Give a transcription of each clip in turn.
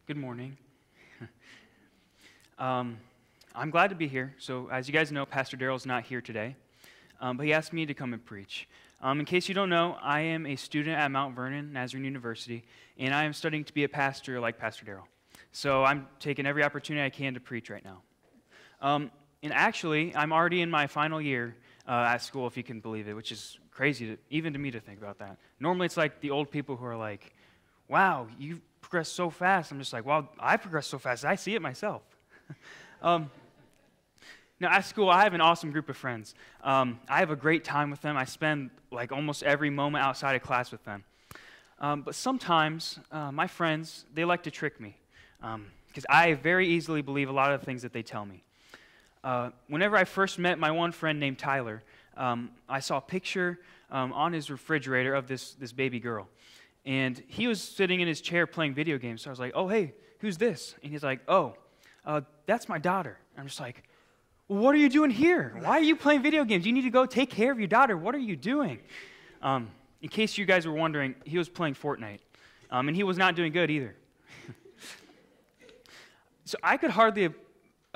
Good morning. I'm glad to be here. So as you guys know, Pastor Daryl's not here today, but he asked me to come and preach. In case you don't know, I am a student at Mount Vernon Nazarene University, and I am studying to be a pastor like Pastor Daryl. So I'm taking every opportunity I can to preach right now. And actually, I'm already in my final year at school, if you can believe it, which is crazy, even to me to think about that. Normally, it's like the old people who are like, wow, you progressed so fast. I'm just like, well, I progressed so fast. I see it myself. Now, at school, I have an awesome group of friends. I have a great time with them. I spend like almost every moment outside of class with them. But sometimes my friends, they like to trick me because I very easily believe a lot of the things that they tell me. Whenever I first met my one friend named Tyler, I saw a picture on his refrigerator of this baby girl. And he was sitting in his chair playing video games. So I was like, oh, hey, who's this? And he's like, oh, that's my daughter. And I'm just like, well, what are you doing here? Why are you playing video games? You need to go take care of your daughter. What are you doing? In case you guys were wondering, he was playing Fortnite. And he was not doing good either. So I could hardly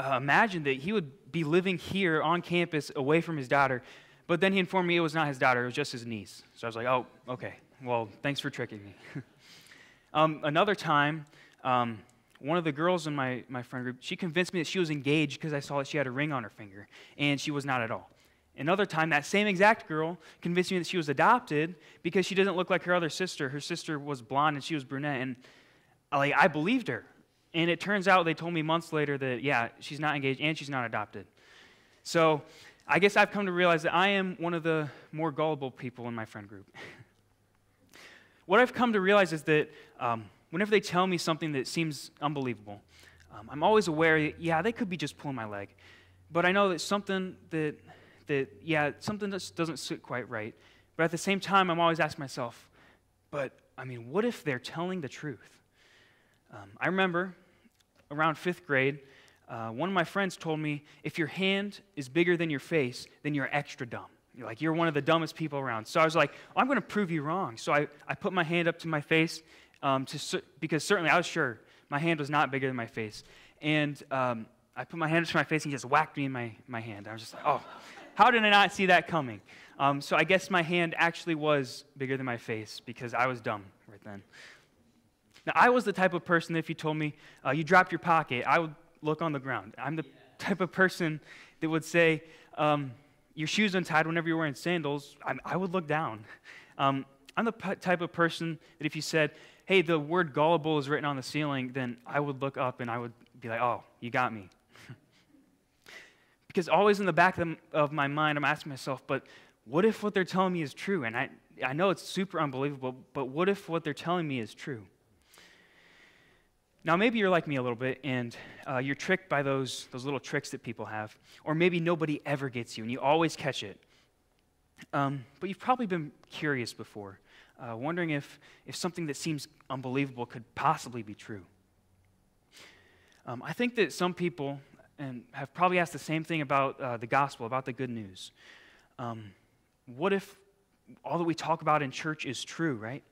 imagine that he would be living here on campus away from his daughter. But then he informed me it was not his daughter. It was just his niece. So I was like, oh, okay. Well, thanks for tricking me. Another time, one of the girls in my friend group, she convinced me that she was engaged because I saw that she had a ring on her finger, and she was not at all. Another time, that same exact girl convinced me that she was adopted because she doesn't look like her other sister. Her sister was blonde and she was brunette, and I believed her. And it turns out they told me months later that, yeah, she's not engaged and she's not adopted. So I guess I've come to realize that I am one of the more gullible people in my friend group. What I've come to realize is that whenever they tell me something that seems unbelievable, I'm always aware that, yeah, they could be just pulling my leg. But I know that something something just doesn't sit quite right. But at the same time, I'm always asking myself, but, what if they're telling the truth? I remember around 5th grade, one of my friends told me, if your hand is bigger than your face, then you're extra dumb. You're one of the dumbest people around. So I was like, I'm going to prove you wrong. So I put my hand up to my face because certainly I was sure my hand was not bigger than my face. And I put my hand up to my face and he just whacked me in my hand. I was just like, oh, how did I not see that coming? So I guess my hand actually was bigger than my face because I was dumb right then. Now, I was the type of person that if you told me, you dropped your pocket, I would look on the ground. I'm the type of person that would say, your shoes untied whenever you're wearing sandals, I would look down. I'm the type of person that if you said, hey, the word gullible is written on the ceiling, then I would look up and I would be like, oh, you got me. Because always in the back of my mind, I'm asking myself, but what if what they're telling me is true? And I know it's super unbelievable, but what if what they're telling me is true? Now, maybe you're like me a little bit, and you're tricked by those little tricks that people have. Or maybe nobody ever gets you, and you always catch it. But you've probably been curious before, wondering if something that seems unbelievable could possibly be true. I think that some people have probably asked the same thing about the gospel, about the good news. What if all that we talk about in church is true, right?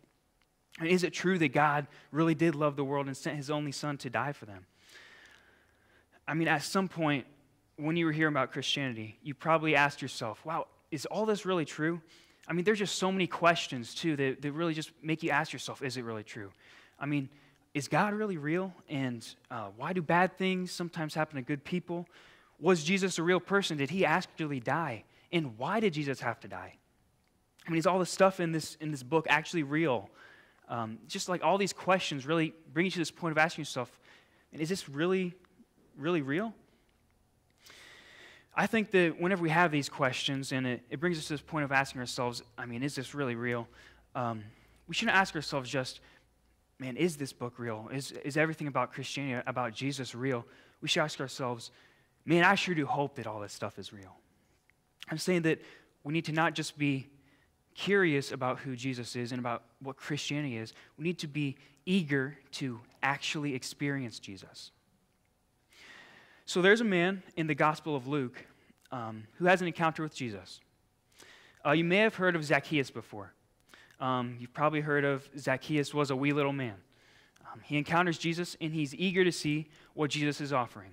And is it true that God really did love the world and sent his only son to die for them? At some point, when you were hearing about Christianity, you probably asked yourself, wow, is all this really true? There's just so many questions, too, that really just make you ask yourself, is it really true? Is God really real? And why do bad things sometimes happen to good people? Was Jesus a real person? Did he actually die? And why did Jesus have to die? Is all the stuff in this book actually real? Just like all these questions really bring you to this point of asking yourself, is this really, really real? I think that whenever we have these questions, and it brings us to this point of asking ourselves, is this really real? We shouldn't ask ourselves just, is this book real? Is everything about Christianity, about Jesus real? We should ask ourselves, I sure do hope that all this stuff is real. I'm saying that we need to not just be curious about who Jesus is and about what Christianity is. We need to be eager to actually experience Jesus. So there's a man in the Gospel of Luke who has an encounter with Jesus. You may have heard of Zacchaeus before. You've probably heard of Zacchaeus was a wee little man. He encounters Jesus, and he's eager to see what Jesus is offering.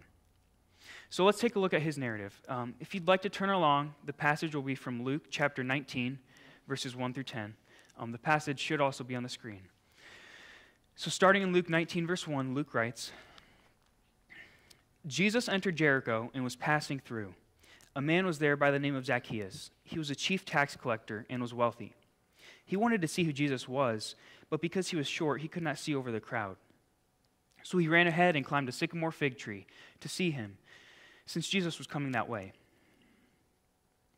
So let's take a look at his narrative. If you'd like to turn along, the passage will be from Luke chapter 19, verses 1 through 10. The passage should also be on the screen. So starting in Luke 19, verse 1, Luke writes, Jesus entered Jericho and was passing through. A man was there by the name of Zacchaeus. He was a chief tax collector and was wealthy. He wanted to see who Jesus was, but because he was short, he could not see over the crowd. So he ran ahead and climbed a sycamore fig tree to see him, since Jesus was coming that way.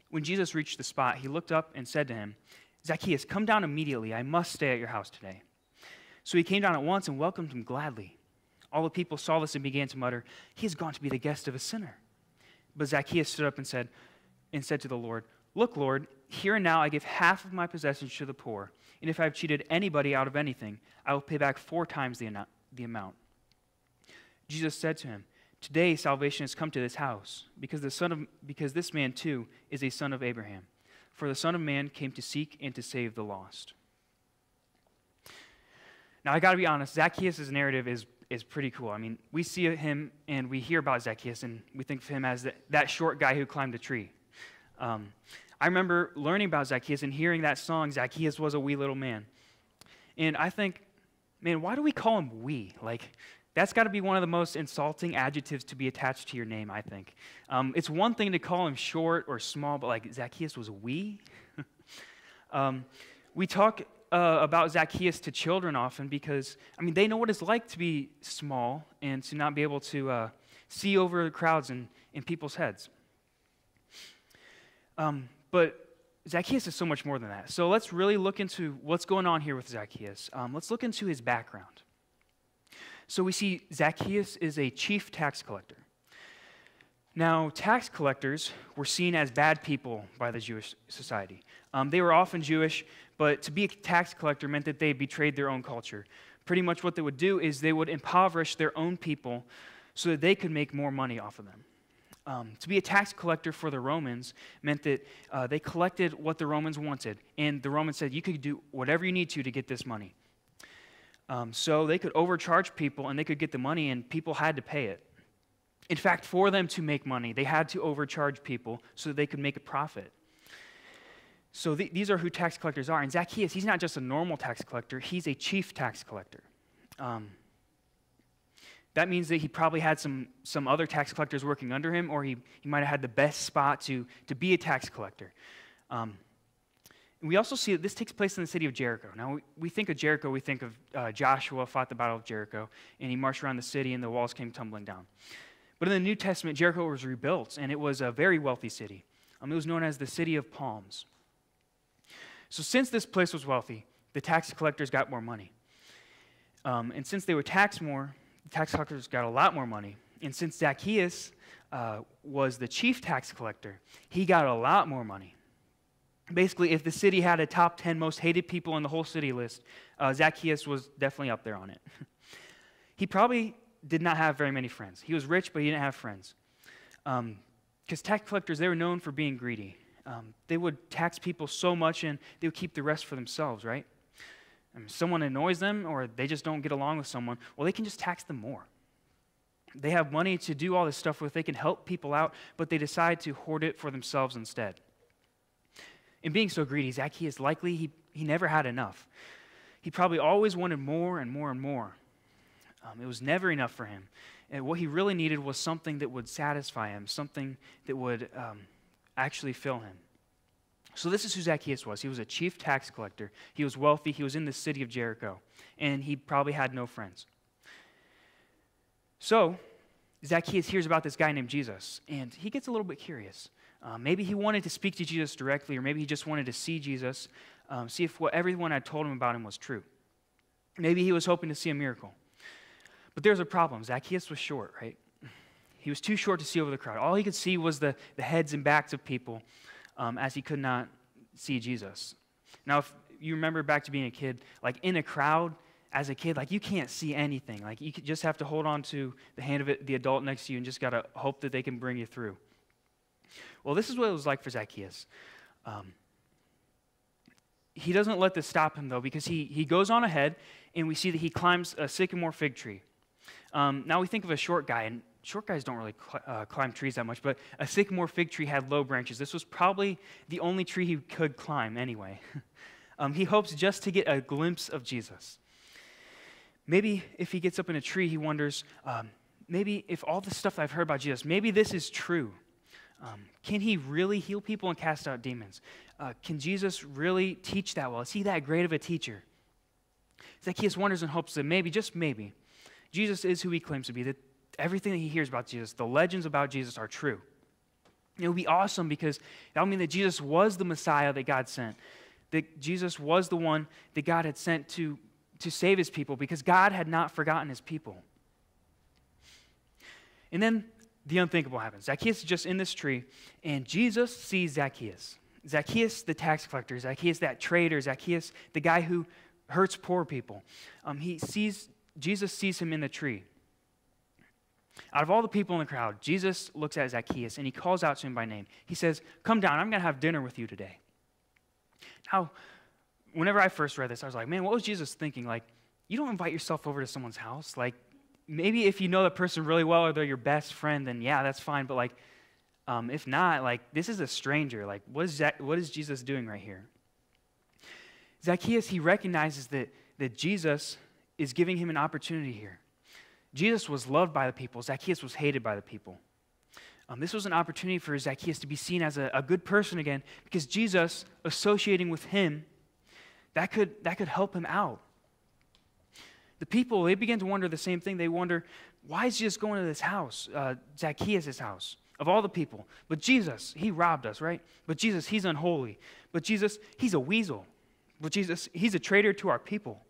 When Jesus reached the spot, he looked up and said to him, Zacchaeus, come down immediately. I must stay at your house today. So he came down at once and welcomed him gladly. All the people saw this and began to mutter, he has gone to be the guest of a sinner. But Zacchaeus stood up and said to the Lord, look, Lord, here and now I give half of my possessions to the poor, and if I have cheated anybody out of anything, I will pay back 4 times the amount. Jesus said to him, today salvation has come to this house, because this man too is a son of Abraham. For the Son of Man came to seek and to save the lost. Now I got to be honest, Zacchaeus' narrative is pretty cool. I mean, we see him and we hear about Zacchaeus and we think of him as that short guy who climbed a tree. I remember learning about Zacchaeus and hearing that song, Zacchaeus was a wee little man. And I think, man, why do we call him wee? Like, that's got to be one of the most insulting adjectives to be attached to your name, I think. It's one thing to call him short or small, but like Zacchaeus was a wee? We talk about Zacchaeus to children often because, I mean, they know what it's like to be small and to not be able to see over the crowds in people's heads. But Zacchaeus is so much more than that. So let's really look into what's going on here with Zacchaeus. Let's look into his background. So we see Zacchaeus is a chief tax collector. Now, tax collectors were seen as bad people by the Jewish society. They were often Jewish, but to be a tax collector meant that they betrayed their own culture. Pretty much what they would do is they would impoverish their own people so that they could make more money off of them. To be a tax collector for the Romans meant that they collected what the Romans wanted, and the Romans said, you could do whatever you need to get this money. So they could overcharge people, and they could get the money, and people had to pay it. In fact, for them to make money, they had to overcharge people so that they could make a profit. So these are who tax collectors are. And Zacchaeus, he's not just a normal tax collector, he's a chief tax collector. That means that he probably had some other tax collectors working under him, or he might have had the best spot to be a tax collector. We also see that this takes place in the city of Jericho. Now, we think of Jericho, we think of Joshua fought the Battle of Jericho, and he marched around the city, and the walls came tumbling down. But in the New Testament, Jericho was rebuilt, and it was a very wealthy city. It was known as the City of Palms. So since this place was wealthy, the tax collectors got more money. And since they were taxed more, the tax collectors got a lot more money. And since Zacchaeus was the chief tax collector, he got a lot more money. Basically, if the city had a top 10 most hated people in the whole city list, Zacchaeus was definitely up there on it. He probably did not have very many friends. He was rich, but he didn't have friends. Because tax collectors, they were known for being greedy. They would tax people so much, and they would keep the rest for themselves, right? Someone annoys them, or they just don't get along with someone, well, they can just tax them more. They have money to do all this stuff with. They can help people out, but they decide to hoard it for themselves instead. In being so greedy, Zacchaeus likely, he never had enough. He probably always wanted more and more and more. It was never enough for him. And what he really needed was something that would satisfy him, something that would actually fill him. So this is who Zacchaeus was. He was a chief tax collector. He was wealthy. He was in the city of Jericho. And he probably had no friends. So Zacchaeus hears about this guy named Jesus, and he gets a little bit curious. Maybe he wanted to speak to Jesus directly, or maybe he just wanted to see Jesus, see if what everyone had told him about him was true. Maybe he was hoping to see a miracle. But there's a problem. Zacchaeus was short, right? He was too short to see over the crowd. All he could see was the heads and backs of people as he could not see Jesus. Now, if you remember back to being a kid, like in a crowd, as a kid, like you can't see anything. Like you just have to hold on to the hand of the adult next to you and just got to hope that they can bring you through. Well, this is what it was like for Zacchaeus. he doesn't let this stop him, though, because he goes on ahead, and we see that he climbs a sycamore fig tree. Now we think of a short guy, and short guys don't really climb trees that much, but a sycamore fig tree had low branches. This was probably the only tree he could climb anyway. He hopes just to get a glimpse of Jesus. Maybe if he gets up in a tree, he wonders, maybe if all the stuff I've heard about Jesus, maybe this is true. Can he really heal people and cast out demons? Can Jesus really teach that well? Is he that great of a teacher? Zacchaeus wonders and hopes that maybe, just maybe, Jesus is who he claims to be, that everything that he hears about Jesus, the legends about Jesus are true. It would be awesome because that would mean that Jesus was the Messiah that God sent, that Jesus was the one that God had sent to save his people because God had not forgotten his people. And then the unthinkable happens. Zacchaeus is just in this tree, and Jesus sees Zacchaeus. Zacchaeus, the tax collector, Zacchaeus, that traitor, Zacchaeus, the guy who hurts poor people. Jesus sees him in the tree. Out of all the people in the crowd, Jesus looks at Zacchaeus, and he calls out to him by name. He says, "Come down, I'm going to have dinner with you today." Now, whenever I first read this, I was like, man, what was Jesus thinking? Like, you don't invite yourself over to someone's house. Like, maybe if you know that person really well or they're your best friend, then yeah, that's fine. But like, if not, like, this is a stranger. Like, what is Jesus doing right here? Zacchaeus, he recognizes that Jesus is giving him an opportunity here. Jesus was loved by the people. Zacchaeus was hated by the people. This was an opportunity for Zacchaeus to be seen as a good person again, because Jesus, associating with him, that could help him out. The people, they begin to wonder the same thing. They wonder, why is Jesus going to this house, Zacchaeus' house, of all the people? But Jesus, he robbed us, right? But Jesus, he's unholy. But Jesus, he's a weasel. But Jesus, he's a traitor to our people.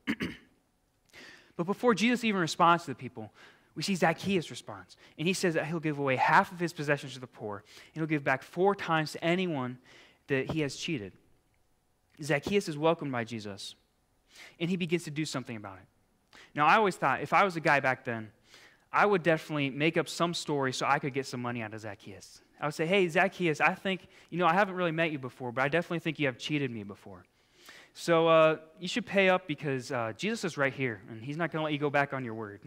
But before Jesus even responds to the people, we see Zacchaeus responds. And he says that he'll give away half of his possessions to the poor, and he'll give back 4 times to anyone that he has cheated. Zacchaeus is welcomed by Jesus, and he begins to do something about it. Now, I always thought, if I was a guy back then, I would definitely make up some story so I could get some money out of Zacchaeus. I would say, hey, Zacchaeus, I think, I haven't really met you before, but I definitely think you have cheated me before. So you should pay up because Jesus is right here, and he's not going to let you go back on your word.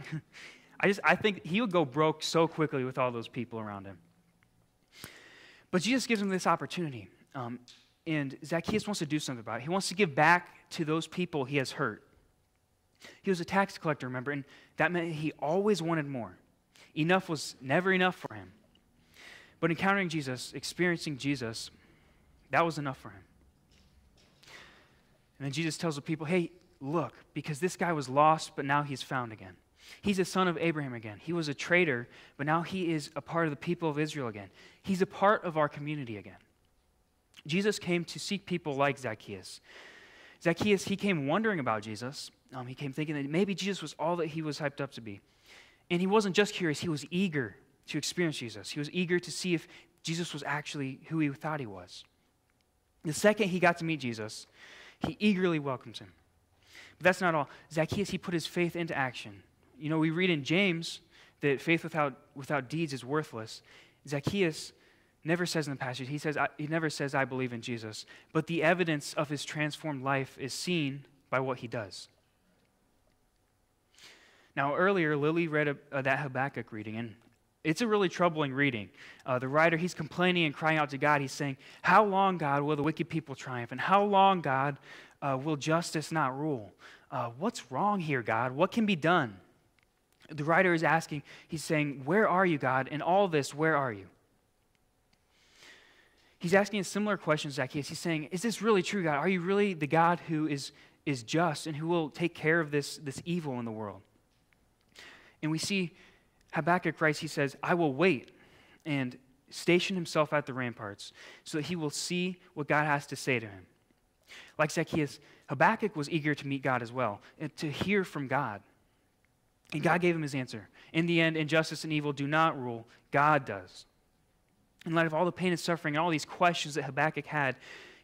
I think he would go broke so quickly with all those people around him. But Jesus gives him this opportunity, and Zacchaeus wants to do something about it. He wants to give back to those people he has hurt. He was a tax collector, remember, and that meant he always wanted more. Enough was never enough for him. But encountering Jesus, experiencing Jesus, that was enough for him. And then Jesus tells the people, hey, look, because this guy was lost, but now he's found again. He's a son of Abraham again. He was a traitor, but now he is a part of the people of Israel again. He's a part of our community again. Jesus came to seek people like Zacchaeus. Zacchaeus, he came wondering about Jesus. He came thinking that maybe Jesus was all that he was hyped up to be. And he wasn't just curious, he was eager to experience Jesus. He was eager to see if Jesus was actually who he thought he was. The second he got to meet Jesus, he eagerly welcomes him. But that's not all. Zacchaeus, he put his faith into action. We read in James that faith without deeds is worthless. Zacchaeus never says in the passage, he never says, I believe in Jesus. But the evidence of his transformed life is seen by what he does. Now, earlier, Lily read that Habakkuk reading, and it's a really troubling reading. The writer, he's complaining and crying out to God. He's saying, how long, God, will the wicked people triumph? And how long, God, will justice not rule? What's wrong here, God? What can be done? The writer is asking, he's saying, where are you, God? In all this, where are you? He's asking a similar question to Zacchaeus. He's saying, is this really true, God? Are you really the God who is just and who will take care of this evil in the world? And we see Habakkuk writes, he says, I will wait and station himself at the ramparts so that he will see what God has to say to him. Like Zacchaeus, Habakkuk was eager to meet God as well, and to hear from God. And God gave him his answer. In the end, injustice and evil do not rule. God does. In light of all the pain and suffering and all these questions that Habakkuk had,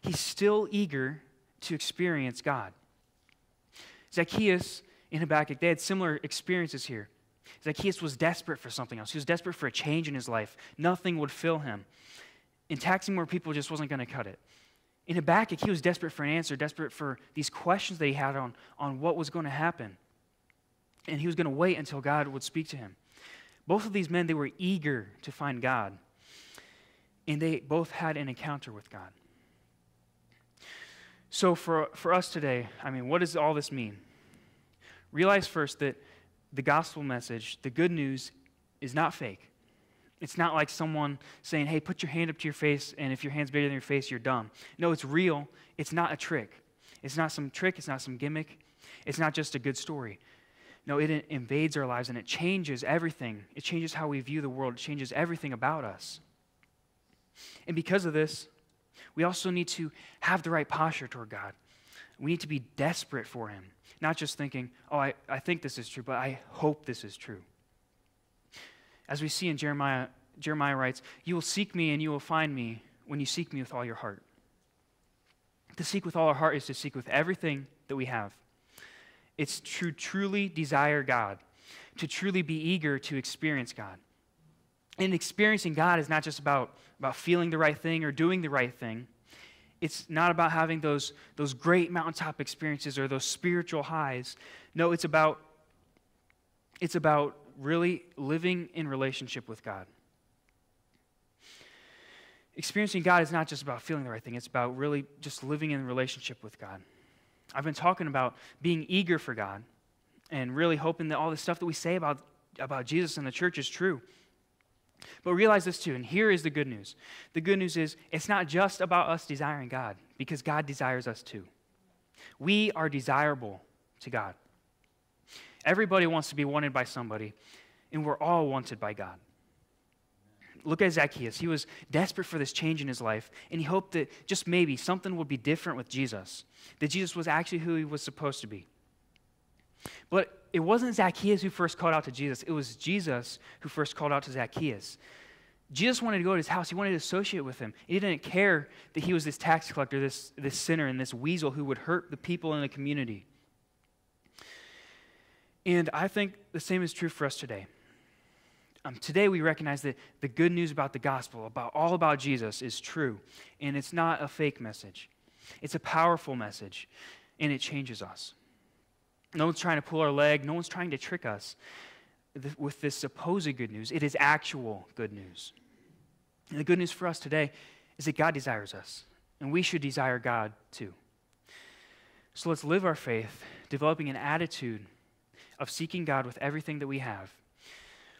he's still eager to experience God. Zacchaeus and Habakkuk, they had similar experiences here. Zacchaeus was desperate for something else. He was desperate for a change in his life. Nothing would fill him. And taxing more people just wasn't going to cut it. In Habakkuk, he was desperate for an answer, desperate for these questions that he had on what was going to happen. And he was going to wait until God would speak to him. Both of these men, they were eager to find God. And they both had an encounter with God. So for us today, what does all this mean? Realize first that the gospel message, the good news, is not fake. It's not like someone saying, hey, put your hand up to your face, and if your hand's bigger than your face, you're dumb. No, it's real. It's not a trick. It's not some trick. It's not some gimmick. It's not just a good story. No, it invades our lives, and it changes everything. It changes how we view the world. It changes everything about us. And because of this, we also need to have the right posture toward God. We need to be desperate for him, not just thinking, oh, I think this is true, but I hope this is true. As we see in Jeremiah writes, you will seek me and you will find me when you seek me with all your heart. To seek with all our heart is to seek with everything that we have. It's to truly desire God, to truly be eager to experience God. And experiencing God is not just about feeling the right thing or doing the right thing. It's not about having those great mountaintop experiences or those spiritual highs. No, it's about really living in relationship with God. Experiencing God is not just about feeling the right thing. It's about really just living in relationship with God. I've been talking about being eager for God and really hoping that all the stuff that we say about Jesus and the church is true. But realize this too, and here is the good news. The good news is it's not just about us desiring God, because God desires us too. We are desirable to God. Everybody wants to be wanted by somebody, and we're all wanted by God. Look at Zacchaeus. He was desperate for this change in his life, and he hoped that just maybe something would be different with Jesus, that Jesus was actually who he was supposed to be. But it wasn't Zacchaeus who first called out to Jesus. It was Jesus who first called out to Zacchaeus. Jesus wanted to go to his house. He wanted to associate with him. He didn't care that he was this tax collector, this sinner, and this weasel who would hurt the people in the community. And I think the same is true for us today. Today we recognize that the good news about the gospel, all about Jesus, is true. And it's not a fake message. It's a powerful message, and it changes us. No one's trying to pull our leg. No one's trying to trick us with this supposed good news. It is actual good news. And the good news for us today is that God desires us, and we should desire God too. So let's live our faith, developing an attitude of seeking God with everything that we have,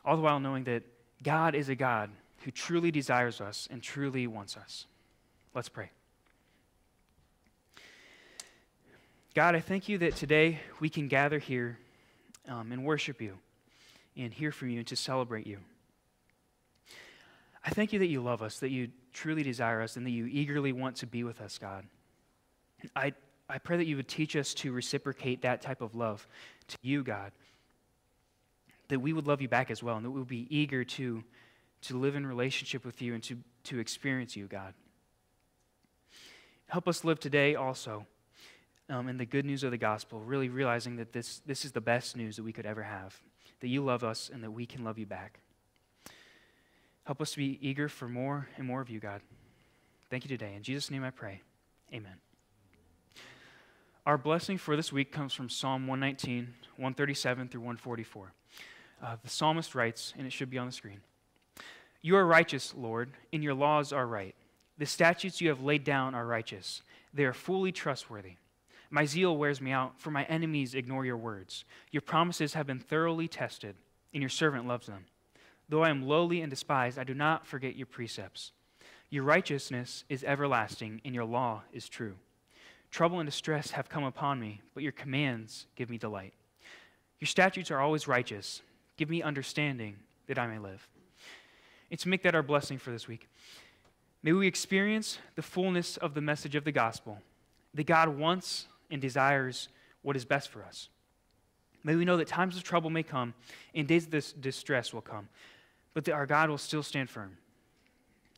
all the while knowing that God is a God who truly desires us and truly wants us. Let's pray. God, I thank you that today we can gather here and worship you and hear from you and to celebrate you. I thank you that you love us, that you truly desire us, and that you eagerly want to be with us, God. I pray that you would teach us to reciprocate that type of love to you, God, that we would love you back as well, and that we would be eager to live in relationship with you and to experience you, God. Help us live today also in the good news of the gospel, really realizing that this is the best news that we could ever have, that you love us and that we can love you back. Help us to be eager for more and more of you, God. Thank you today. In Jesus' name I pray. Amen. Our blessing for this week comes from Psalm 119, 137 through 144. The psalmist writes, and it should be on the screen, "You are righteous, Lord, and your laws are right. The statutes you have laid down are righteous. They are fully trustworthy. My zeal wears me out, for my enemies ignore your words. Your promises have been thoroughly tested, and your servant loves them. Though I am lowly and despised, I do not forget your precepts. Your righteousness is everlasting, and your law is true. Trouble and distress have come upon me, but your commands give me delight. Your statutes are always righteous. Give me understanding that I may live." And to make that our blessing for this week, may we experience the fullness of the message of the gospel, that God wants and desires what is best for us. May we know that times of trouble may come and days of this distress will come, but that our God will still stand firm.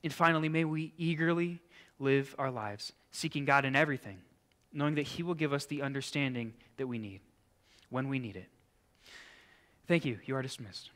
And finally, may we eagerly live our lives, seeking God in everything, knowing that He will give us the understanding that we need when we need it. Thank you. You are dismissed.